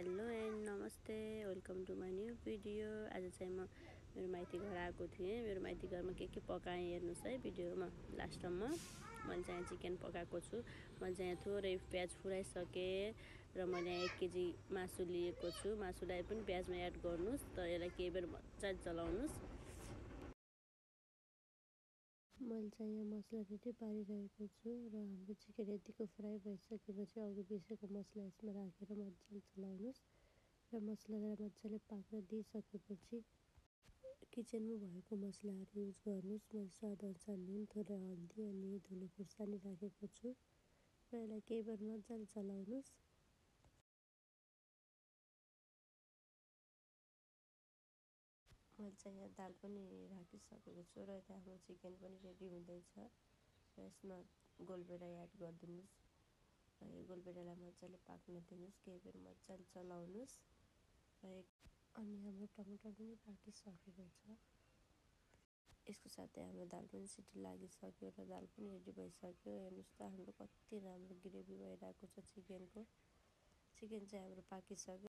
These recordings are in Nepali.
हेलो एन्ड नमस्ते, welcome to my new video. आज चाहिँ म मेरो माइती घर आएको थिएँ। मेरो माइती घरमा के पकाएँ हेर्नुहोस् है भिडियोमा लास्टमा। मैले चाहिँ चिकन पकाएको छु। मैले चाहिँ थोरै प्याज फुराइसकेँ र मैले 1 केजी मासु लिएको छु। मासुलाई पनि प्याजमा एड गर्नुहोस्, तर यसलाई केही बेर मजाले चलाउनुहोस्। मैले चाहिँ यहाँ मसला रेडी पारिरहेको छु र हाम्रो चिकन यतिको फ्राई भइसकेपछि अघि बिर्सेको मसला यसमा राखेर मजाले चलाउनुहोस् र मसलालाई मजाले पाक्न दिइसकेपछि किचनमा भएको मसलाहरू युज गर्नुहोस्। मैले स्वादअनुसार नुन, थोरै हल्दी अनि धुलो खुर्सानी राखेको छु र यसलाई केही बेर मजाले चलाउनुहोस्। मैले चाहिँ यहाँ दाल पनि राखिसकेको छु र यता हाम्रो चिकन पनि रेडी हुँदैछ र यसमा गोलभेडा एड गरिदिनुहोस् र यो गोलभेडालाई मजाले पाक्न दिनुहोस्। केही बेर मजाले चलाउनुहोस् र अनि हाम्रो टमाटर पनि पाकिसकेको छ। यसको साथै हाम्रो दाल पनि सिटी लागिसक्यो र दाल पनि रेडी भइसक्यो। हेर्नुहोस् त हाम्रो कति राम्रो ग्रेभी भइरहेको छ चिकनको। चिकन चाहिँ हाम्रो पाकिसक्यो।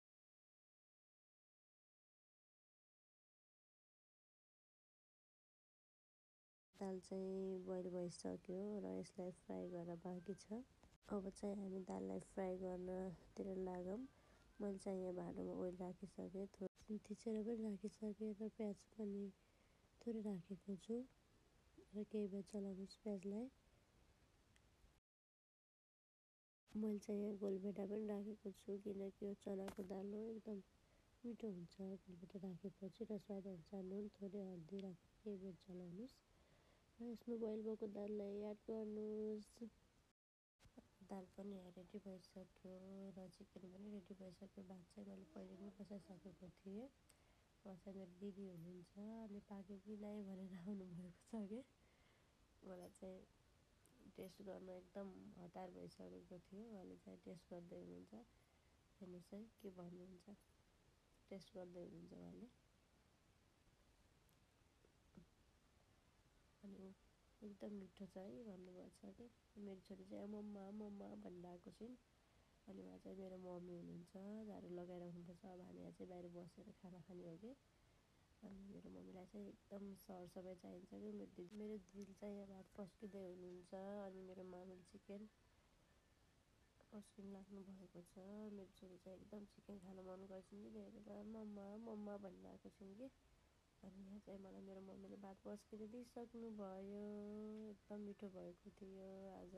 दाल चाहिँ बोइल भइसक्यो र यसलाई फ्राई गर्न बाँकी छ। अब चाहिँ हामी दाललाई फ्राई गर्नतिर लागौँ। मैले चाहिँ यहाँ भाँडोमा ओइल राखिसकेँ, थोरै थिचेर पनि राखिसकेँ र प्याज पनि थोरै राखेको छु र केही बेर चलाउनुहोस् प्याजलाई। मैले चाहिँ यहाँ गोलभेडा पनि राखेको छु किनकि यो चनाको दाल हो, एकदम मिठो हुन्छ गोलभेडा राखेपछि र स्वादअनुसार नुन, थोरै हल्दी राखेर केही बेर चलाउनुहोस् र यसमा बोइल भएको दाललाई एड गर्नुहोस्। दाल पनि रेडी भइसक्यो र चिकन पनि रेडी भइसक्यो। भात चाहिँ मैले पहिले नै बसाइसकेको थिएँ। उहाँ चाहिँ मेरो दिदी हुनुहुन्छ अनि पाक्यो कि नै भनेर आउनुभएको छ कि मलाई चाहिँ टेस्ट गर्न एकदम हतार भइसकेको थियो। उहाँले चाहिँ टेस्ट गर्दै हुनुहुन्छ। हेर्नुहोस् है के भन्नुहुन्छ, टेस्ट गर्दै हुनुहुन्छ उहाँले। अनि एकदम मिठो छ है भन्नुभएको छ कि। मेरो छोरी चाहिँ मम्मा मम्मा भनिरहेको छिन्। अनि उहाँ चाहिँ मेरो मम्मी हुनुहुन्छ, झाडु लगाइराख्नुपर्छ। अब हामी यहाँ चाहिँ बाहिर बसेर खाना खाने हो कि। अनि मेरो मम्मीलाई चाहिँ एकदम सरसफाइ चाहिन्छ कि। मेरो दिदी चाहिँ यहाँ भात पस्किँदै हुनुहुन्छ अनि मेरो मामुले चिकन पस्किन लाग्नु भएको छ। मेरो छोरी चाहिँ एकदम चिकन खान मन गर्छिन् कि, त्यही भएर मम्मा मम्मा भनिरहेको छिन् कि। अनि यहाँ चाहिँ मलाई मेरो मम्मीले भात पस्किएर दिइसक्नु भयो। एकदम मिठो भएको थियो आज।